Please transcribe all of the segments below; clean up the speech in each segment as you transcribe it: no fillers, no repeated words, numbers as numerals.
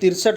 63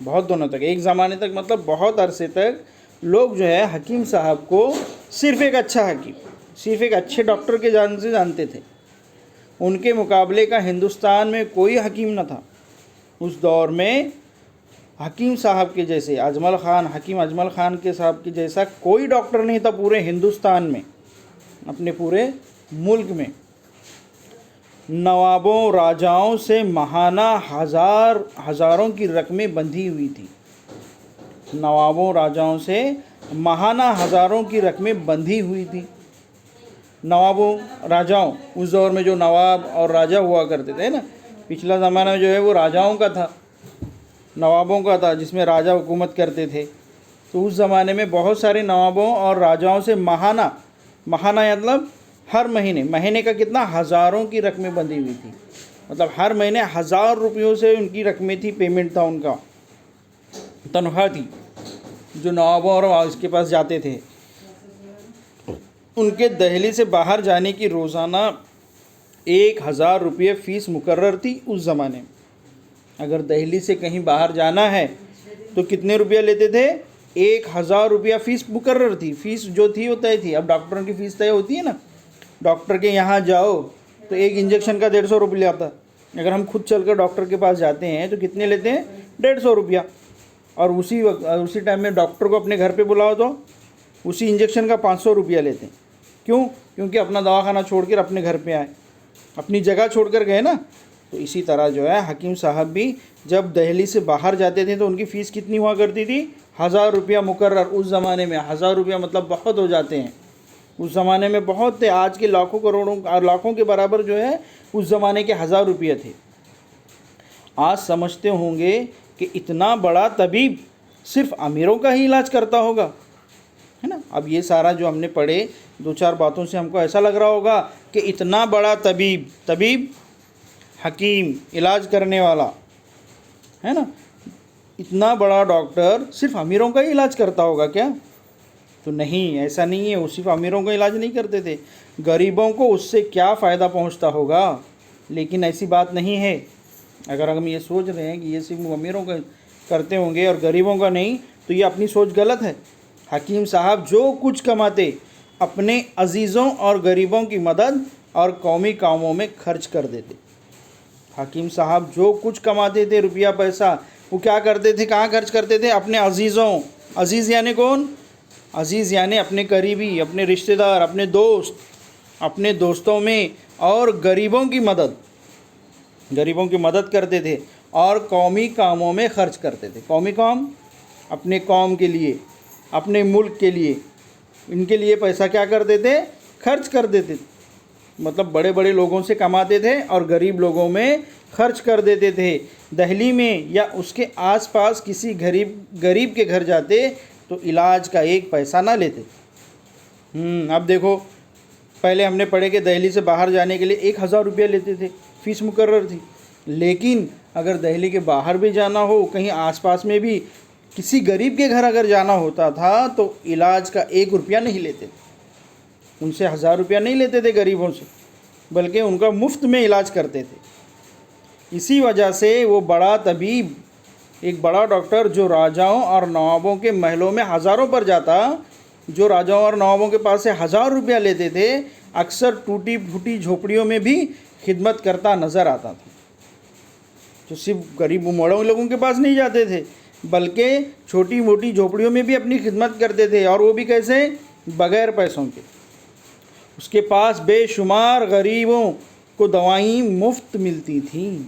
بہت دنوں تک، ایک زمانے تک مطلب بہت عرصے تک لوگ جو ہے حکیم صاحب کو صرف ایک اچھا حکیم، صرف ایک اچھے ڈاکٹر کے جان سے جانتے تھے. ان کے مقابلے کا ہندوستان میں کوئی حکیم نہ تھا. اس دور میں حکیم صاحب کے جیسے اجمل خان، حکیم اجمل خان کے صاحب کے جیسا کوئی ڈاکٹر نہیں تھا پورے ہندوستان میں، اپنے پورے ملک میں. نوابوں راجاؤں سے ماہانہ ہزاروں کی رقمیں بندھی ہوئی تھی. نوابوں راجاؤں سے ماہانہ ہزاروں کی رقمیں بندھی ہوئی تھی. نوابوں راجاؤں، اس دور میں جو نواب اور راجا ہوا کرتے تھے نا، پچھلا زمانہ میں جو ہے وہ راجاؤں کا تھا، نوابوں کا تھا، جس میں راجا حکومت کرتے تھے. تو اس زمانے میں بہت سارے نوابوں اور راجاؤں سے ماہانہ مطلب ہر مہینے کا کتنا، ہزاروں کی رقمیں بندھی ہوئی تھی. مطلب ہر مہینے 1000 روپیوں سے ان کی رقمیں تھی، پیمنٹ تھا، ان کا تنخواہ تھی جو نوابوں اور اس کے پاس جاتے تھے. ان کے دہلی سے باہر جانے کی روزانہ 1000 روپے فیس مقرر تھی اس زمانے میں. اگر دہلی سے کہیں باہر جانا ہے تو کتنے روپیہ لیتے تھے؟ 1000 روپیہ فیس مقرر تھی. فیس جو تھی وہ طے تھی. اب ڈاکٹروں کی فیس طے ہوتی ہے نا، ڈاکٹر کے یہاں جاؤ تو ایک انجیکشن کا 150 روپیہ آتا. اگر ہم خود چل کر ڈاکٹر کے پاس جاتے ہیں تو کتنے لیتے ہیں؟ 150 روپیہ. اور اسی ٹائم میں ڈاکٹر کو اپنے گھر پہ بلاؤ تو اسی انجیکشن کا 500 روپیہ لیتے ہیں. کیوں؟ کیونکہ اپنا دواخانہ چھوڑ کر اپنے گھر پہ آئے، اپنی جگہ چھوڑ کر گئے نا. تو اسی طرح جو ہے حکیم صاحب بھی جب دہلی سے باہر جاتے تھے تو ان کی فیس کتنی ہوا کرتی تھی؟ 1000 روپیہ مقرر. اس زمانے میں 1000 روپیہ مطلب بہت ہو جاتے ہیں. اس زمانے میں بہت تھے. آج کے لاکھوں کروڑوں اور لاکھوں کے برابر جو ہے اس زمانے کے 1000 روپیہ تھے. آج سمجھتے ہوں گے کہ اتنا بڑا طبیب صرف امیروں کا ہی علاج کرتا ہوگا، ہے نا. اب یہ سارا جو ہم نے پڑھے 2-4 باتوں سے ہم کو ایسا لگ رہا ہوگا کہ اتنا بڑا طبیب حکیم، علاج کرنے والا، ہے نا، اتنا بڑا ڈاکٹر صرف امیروں کا ہی علاج کرتا ہوگا کیا؟ تو نہیں، ایسا نہیں ہے. وہ صرف امیروں کا علاج نہیں کرتے تھے، غریبوں کو اس سے کیا فائدہ پہنچتا ہوگا. لیکن ایسی بات نہیں ہے. اگر ہم یہ سوچ رہے ہیں کہ یہ صرف امیروں کا کرتے ہوں گے اور غریبوں کا نہیں، تو یہ اپنی سوچ غلط ہے. حکیم صاحب جو کچھ کماتے اپنے عزیزوں اور غریبوں کی مدد اور قومی کاموں میں خرچ کر دیتے. حکیم صاحب جو کچھ کماتے تھے روپیہ پیسہ، وہ کیا کرتے تھے؟ کہاں خرچ کرتے تھے؟ اپنے عزیزوں. عزیز یعنی کون؟ عزیز یعنی اپنے قریبی، اپنے رشتہ دار، اپنے دوست، اپنے دوستوں میں، اور غریبوں کی مدد کرتے تھے اور قومی کاموں میں خرچ کرتے تھے. قومی کام، اپنے قوم کے لیے، اپنے ملک کے لیے، ان کے لیے پیسہ کیا کرتے تھے؟ خرچ کر دیتے تھے. مطلب بڑے بڑے لوگوں سے کماتے تھے اور غریب لوگوں میں خرچ کر دیتے تھے. دہلی میں یا اس کے آس پاس کسی غریب کے گھر جاتے تو علاج کا ایک پیسہ نہ لیتے. اب دیکھو، پہلے ہم نے پڑھے کہ دہلی سے باہر جانے کے لیے 1000 روپیہ لیتے تھے، فیس مقرر تھی. لیکن اگر دہلی کے باہر بھی جانا ہو، کہیں آس پاس میں بھی کسی غریب کے گھر اگر جانا ہوتا تھا تو علاج کا 1 روپیہ نہیں لیتے. ان سے 1000 روپیہ نہیں لیتے تھے غریبوں سے، بلکہ ان کا مفت میں علاج کرتے تھے. اسی وجہ سے وہ بڑا طبیب، ایک بڑا ڈاکٹر جو راجاؤں اور نوابوں کے محلوں میں ہزاروں پر جاتا، جو راجاؤں اور نوابوں کے پاس سے 1000 روپیہ لیتے تھے، اکثر ٹوٹی پھوٹی جھوپڑیوں میں بھی خدمت کرتا نظر آتا تھا. جو صرف غریب موڑوں لوگوں کے پاس نہیں جاتے تھے، بلکہ چھوٹی موٹی جھوپڑیوں میں بھی اپنی خدمت کرتے تھے. اور وہ بھی کیسے؟ بغیر پیسوں کے. اس کے پاس بے شمار غریبوں کو دوائیں مفت ملتی تھیں.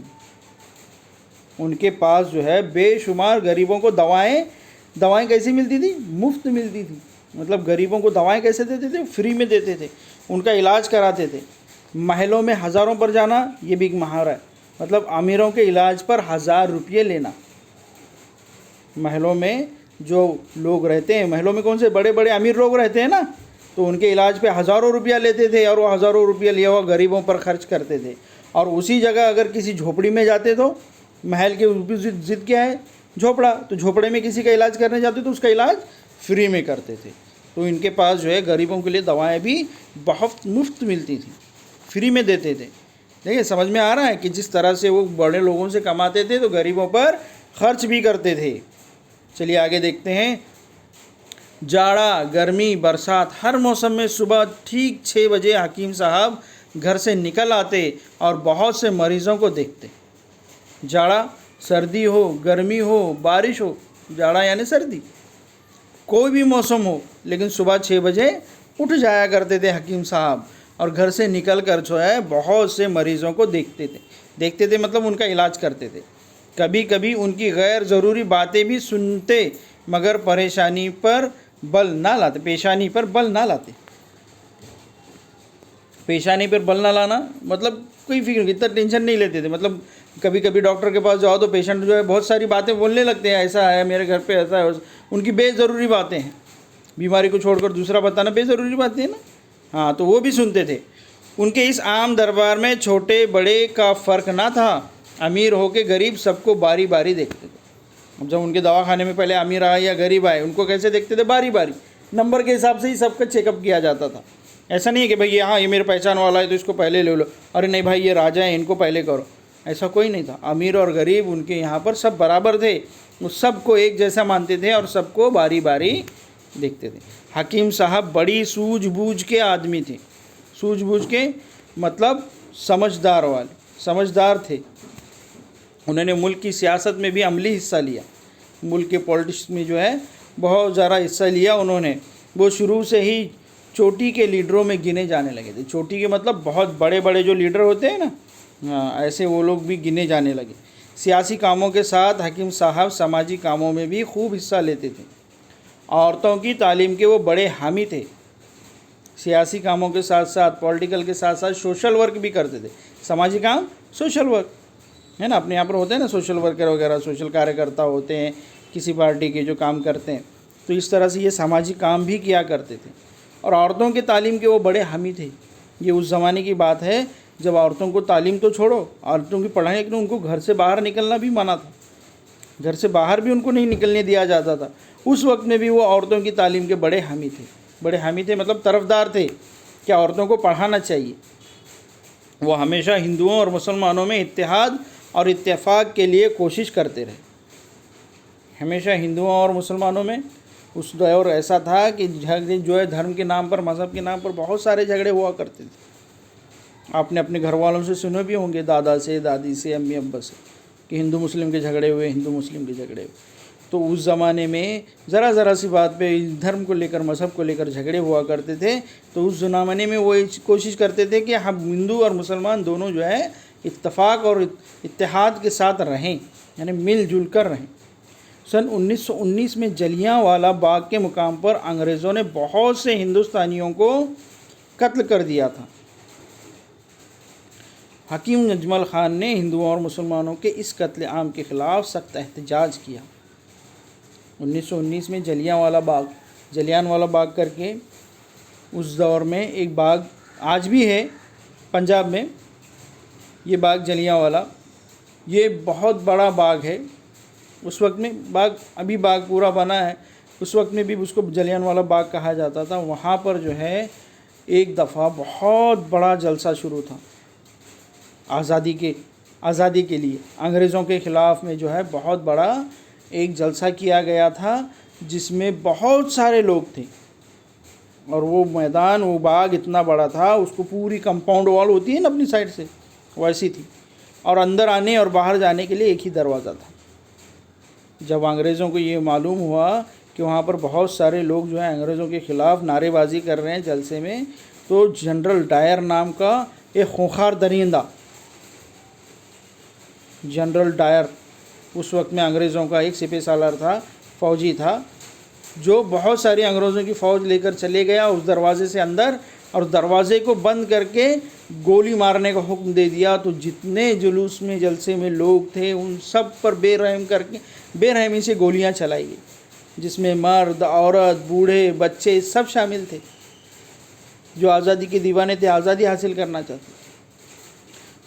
ان کے پاس جو ہے بے شمار غریبوں کو دوائیں کیسی ملتی تھی؟ مفت ملتی تھی. مطلب غریبوں کو دوائیں کیسے دیتے تھے؟ فری میں دیتے تھے. ان کا علاج کراتے تھے. محلوں میں ہزاروں پر جانا، یہ بھی ایک محاورہ ہے. مطلب امیروں کے علاج پر 1000 روپیے لینا. محلوں میں جو لوگ رہتے ہیں، محلوں میں کون سے بڑے بڑے امیر لوگ رہتے ہیں نا، تو ان کے علاج پہ ہزاروں روپیہ لیتے تھے اور وہ ہزاروں روپیہ لیا ہوا غریبوں پر خرچ کرتے تھے. اور اسی جگہ اگر کسی جھوپڑی میں جاتے تو محل کے ضد کیا ہے؟ جھوپڑا. تو جھوپڑے میں کسی کا علاج کرنے جاتے تو اس کا علاج فری میں کرتے تھے. تو ان کے پاس جو ہے غریبوں کے لیے دوائیں بھی بہت مفت ملتی تھیں، فری میں دیتے تھے. دیکھیں، سمجھ میں آ رہا ہے کہ جس طرح سے وہ بڑے لوگوں سے کماتے تھے تو غریبوں پر خرچ بھی کرتے تھے۔ چلیے آگے دیکھتے ہیں۔ جاڑا، گرمی، برسات، ہر موسم میں صبح ٹھیک 6 بجے حکیم صاحب گھر سے نکل آتے اور بہت سے مریضوں کو دیکھتے۔ جاڑا، سردی ہو، گرمی ہو، بارش ہو، جاڑا یعنی سردی، کوئی بھی موسم ہو، لیکن صبح 6 بجے اٹھ جایا کرتے تھے حکیم صاحب اور گھر سے نکل کر جو ہے بہت سے مریضوں کو دیکھتے تھے مطلب ان کا علاج کرتے تھے۔ کبھی کبھی ان کی غیر ضروری باتیں بھی سنتے مگر پیشانی پر بل نہ لاتے۔ پیشانی پر بل نہ لانا مطلب کوئی فکر، اتنا ٹینشن نہیں لیتے تھے۔ مطلب کبھی کبھی ڈاکٹر کے پاس جاؤ تو پیشنٹ جو ہے بہت ساری باتیں بولنے لگتے ہیں، ایسا ہے میرے گھر پہ، ایسا ہے، ان کی بے ضروری باتیں ہیں۔ بیماری کو چھوڑ کر دوسرا بتانا بے ضروری باتیں ہیں نا، ہاں، تو وہ بھی سنتے تھے۔ ان کے اس عام دربار میں چھوٹے بڑے کا فرق نہ تھا، امیر ہو کے غریب سب کو باری باری دیکھتے تھے۔ اب جب ان کے دواخانے میں پہلے امیر آئے یا غریب آئے، ان کو کیسے دیکھتے تھے؟ باری باری، نمبر کے حساب سے ہی سب کا چیک اپ کیا جاتا تھا۔ ایسا نہیں ہے کہ بھائی ہاں یہ میرے پہچان والا ہے تو اس کو پہلے لے لو، ارے نہیں بھائی یہ راجا ہیں ان کو پہلے کرو، ایسا کوئی نہیں تھا۔ امیر اور غریب ان کے یہاں پر سب برابر تھے، وہ سب کو ایک جیسا مانتے تھے اور سب کو باری باری دیکھتے تھے۔ حکیم صاحب بڑی سوجھ بوجھ کے آدمی تھے۔ سوجھ بوجھ کے مطلب سمجھدار تھے۔ انہوں نے ملک کی سیاست میں بھی عملی حصہ لیا، ملک کے پولیٹکس میں جو ہے بہت زیادہ حصہ لیا انہوں نے۔ وہ شروع سے ہی چوٹی کے لیڈروں میں گنے جانے لگے تھے۔ چوٹی کے مطلب بہت بڑے بڑے جو لیڈر ہوتے ہیں نا، ایسے وہ لوگ بھی گنے جانے لگے۔ سیاسی کاموں کے ساتھ حکیم صاحب سماجی کاموں میں بھی خوب حصہ لیتے تھے۔ عورتوں کی تعلیم کے وہ بڑے حامی تھے۔ سیاسی کاموں کے ساتھ ساتھ، پولیٹیکل کے ساتھ ساتھ سوشل ورک بھی کرتے تھے۔ سماجی کام، سوشل ورک ہے نا، اپنے یہاں پر ہوتے ہیں نا سوشل ورکر وغیرہ، سوشل کاریہ کرتا ہوتے ہیں کسی پارٹی کے جو کام کرتے ہیں، تو اس طرح سے یہ سماجی کام بھی کیا کرتے تھے۔ اور عورتوں کی تعلیم کے وہ بڑے حامی تھے۔ یہ اس زمانے کی بات ہے جب عورتوں کو تعلیم تو چھوڑو، عورتوں کی پڑھائی، لیکن ان کو گھر سے باہر نکلنا بھی منع تھا، گھر سے باہر بھی ان کو نہیں نکلنے دیا جاتا تھا۔ اس وقت میں بھی وہ عورتوں کی تعلیم کے بڑے حامی تھے مطلب طرفدار تھے کہ عورتوں کو پڑھانا چاہیے۔ وہ ہمیشہ ہندوؤں اور مسلمانوں میں اتحاد اور اتفاق کے لیے کوشش کرتے رہے۔ ہمیشہ ہندوؤں اور مسلمانوں میں اس دور ایسا تھا کہ جھگڑے جو ہے دھرم کے نام پر، مذہب کے نام پر بہت سارے جھگڑے ہوا کرتے تھے۔ آپ نے اپنے گھر والوں سے سنے بھی ہوں گے، دادا سے، دادی سے، امی ابا سے، کہ ہندو مسلم کے جھگڑے ہوئے۔ تو اس زمانے میں ذرا سی بات پہ دھرم کو لے کر، مذہب کو لے کر جھگڑے ہوا کرتے تھے۔ تو اس زمانے میں وہ کوشش کرتے تھے کہ ہم ہندو اور مسلمان دونوں جو ہے اتفاق اور اتحاد کے ساتھ رہیں، یعنی مل جل کر رہیں۔ سن 1919 میں جلیاں والا باغ کے مقام پر انگریزوں نے بہت سے ہندوستانیوں کو قتل کر دیا تھا۔ حکیم اجمل خان نے ہندوؤں اور مسلمانوں کے اس قتل عام کے خلاف سخت احتجاج کیا۔ 1919 میں جلیاں والا باغ کر کے اس دور میں ایک باغ آج بھی ہے پنجاب میں، یہ باغ جلیاں والا، یہ بہت بڑا باغ ہے۔ اس وقت میں ابھی باغ پورا بنا ہے، اس وقت میں بھی اس کو جلیان والا باغ کہا جاتا تھا۔ وہاں پر جو ہے ایک دفعہ بہت بڑا جلسہ شروع تھا آزادی کے لیے، انگریزوں کے خلاف میں جو ہے بہت بڑا ایک جلسہ کیا گیا تھا جس میں بہت سارے لوگ تھے۔ اور وہ میدان، وہ باغ اتنا بڑا تھا، اس کو پوری کمپاؤنڈ وال ہوتی ہے نا اپنی سائڈ سے، ویسی تھی، اور اندر آنے اور باہر جانے کے لیے ایک ہی دروازہ تھا۔ جب انگریزوں کو یہ معلوم ہوا کہ وہاں پر بہت سارے لوگ جو ہیں انگریزوں کے خلاف نعرے بازی کر رہے ہیں جلسے میں، تو جنرل ڈائر نام کا ایک خونخوار درندہ، جنرل ڈائر اس وقت میں انگریزوں کا ایک سپہ سالار تھا، فوجی تھا، جو بہت ساری انگریزوں کی فوج لے کر چلے گیا اس دروازے سے اندر، اور دروازے کو بند کر کے گولی مارنے کا حکم دے دیا۔ تو جتنے جلوس میں جلسے میں لوگ تھے ان سب پر بے رحمی سے گولیاں چلائی گئی، جس میں مرد، عورت، بوڑھے، بچے سب شامل تھے جو آزادی کے دیوانے تھے، آزادی حاصل کرنا چاہتے تھے۔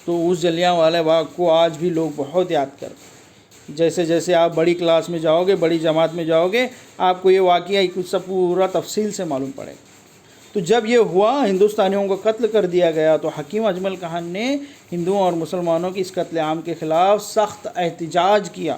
تو اس جلیاں والے باغ کو آج بھی لوگ بہت یاد کرتے ہیں۔ جیسے جیسے آپ بڑی کلاس میں جاؤ گے، بڑی جماعت میں جاؤ گے، آپ کو یہ واقعہ کچھ سب پورا تفصیل سے معلوم پڑے گا۔ تو جب یہ ہوا، ہندوستانیوں کو قتل کر دیا گیا، تو حکیم اجمل خان نے ہندوؤں اور مسلمانوں کی اس قتل عام کے خلاف سخت احتجاج کیا۔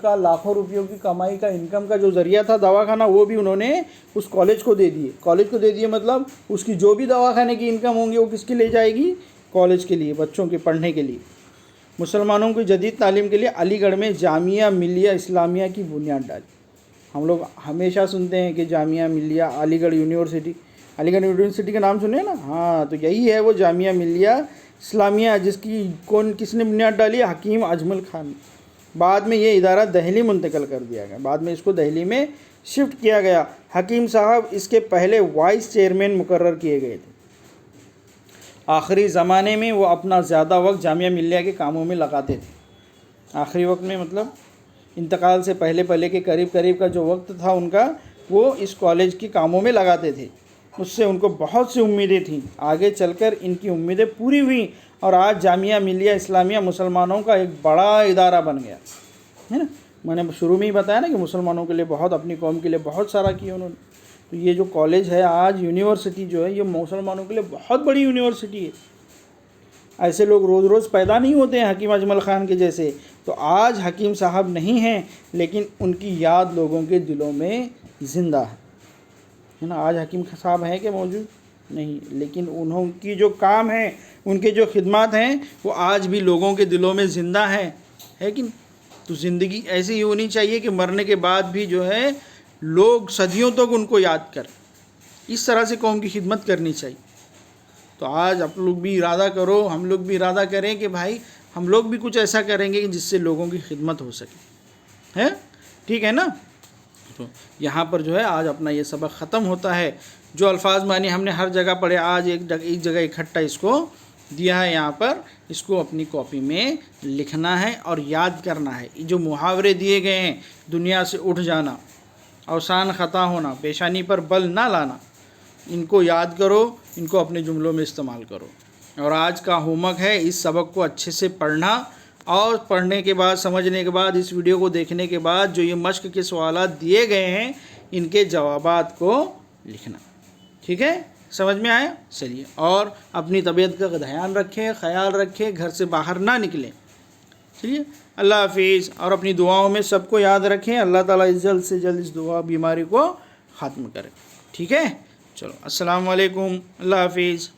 کا لاکھوں روپیوں کی کمائی کا انکم کا جو ذریعہ تھا دواخانہ، وہ بھی انہوں نے اس کالج کو دے دیے. کالج کو دے دیے مطلب اس کی جو بھی دواخانے کی انکم ہوں گی وہ کس کے لیے جائے گی؟ کالج کے لیے، بچوں کے پڑھنے کے لیے. مسلمانوں کی جدید تعلیم کے لیے علی گڑھ میں جامعہ ملیہ اسلامیہ کی بنیاد ڈالی. ہم لوگ ہمیشہ سنتے ہیں کہ جامعہ ملیہ علی گڑھ یونیورسٹی، علی گڑھ یونیورسٹی کا نام سنے نا؟ ہاں، تو یہی ہے وہ جامعہ ملیہ اسلامیہ، جس کی کس نے بنیاد ڈالی؟ حکیم اجمل خان. بعد میں یہ ادارہ دہلی منتقل کر دیا گیا، بعد میں اس کو دہلی میں شفٹ کیا گیا. حکیم صاحب اس کے پہلے وائس چیئرمین مقرر کیے گئے تھے. آخری زمانے میں وہ اپنا زیادہ وقت جامعہ ملیہ کے کاموں میں لگاتے تھے. آخری وقت میں مطلب انتقال سے پہلے کے قریب کا جو وقت تھا ان کا، وہ اس کالج کے کاموں میں لگاتے تھے. اس سے ان کو بہت سی امیدیں تھیں. آگے چل کر ان کی امیدیں پوری ہوئیں اور آج جامعہ ملیہ اسلامیہ مسلمانوں کا ایک بڑا ادارہ بن گیا ہے نا. میں نے شروع میں ہی بتایا نا کہ مسلمانوں کے لیے بہت، اپنی قوم کے لیے بہت سارا کیا انہوں نے. تو یہ جو کالج ہے آج، یونیورسٹی جو ہے، یہ مسلمانوں کے لیے بہت بڑی یونیورسٹی ہے. ایسے لوگ روز روز پیدا نہیں ہوتے ہیں حکیم اجمل خان کے جیسے. تو آج حکیم صاحب نہیں ہیں، لیکن ان کی یاد لوگوں کے دلوں میں زندہ ہے نا. آج حکیم صاحب ہیں کہ موجود نہیں، لیکن انہوں کی جو کام ہیں، ان کے جو خدمات ہیں، وہ آج بھی لوگوں کے دلوں میں زندہ ہیں، ہے کہ نہیں؟ تو زندگی ایسی ہی ہونی چاہیے کہ مرنے کے بعد بھی جو ہے لوگ صدیوں تک ان کو یاد کریں. اس طرح سے قوم کی خدمت کرنی چاہیے. تو آج آپ لوگ بھی ارادہ کرو، ہم لوگ بھی ارادہ کریں کہ بھائی ہم لوگ بھی کچھ ایسا کریں گے کہ جس سے لوگوں کی خدمت ہو سکے. ہے ٹھیک ہے نا؟ تو یہاں پر جو ہے آج اپنا یہ سبق ختم ہوتا ہے. جو الفاظ معنی ہم نے ہر جگہ پڑھے، آج ایک جگہ اکٹھا اس کو دیا ہے. یہاں پر اس کو اپنی کاپی میں لکھنا ہے اور یاد کرنا ہے. جو محاورے دیے گئے ہیں، دنیا سے اٹھ جانا، اوسان خطا ہونا، پیشانی پر بل نہ لانا، ان کو یاد کرو، ان کو اپنے جملوں میں استعمال کرو. اور آج کا ہوم ورک ہے اس سبق کو اچھے سے پڑھنا، اور پڑھنے کے بعد، سمجھنے کے بعد، اس ویڈیو کو دیکھنے کے بعد جو یہ مشق کے سوالات دیے گئے ہیں ان کے جوابات کو لکھنا. ٹھیک ہے؟ سمجھ میں آیا؟ چلیے. اور اپنی طبیعت کا دھیان رکھیں، خیال رکھیں، گھر سے باہر نہ نکلیں. چلیے، اللہ حافظ. اور اپنی دعاؤں میں سب کو یاد رکھیں. اللہ تعالیٰ جلد سے جلد اس بیماری کو ختم کرے. ٹھیک ہے؟ چلو، السلام علیکم، اللہ حافظ.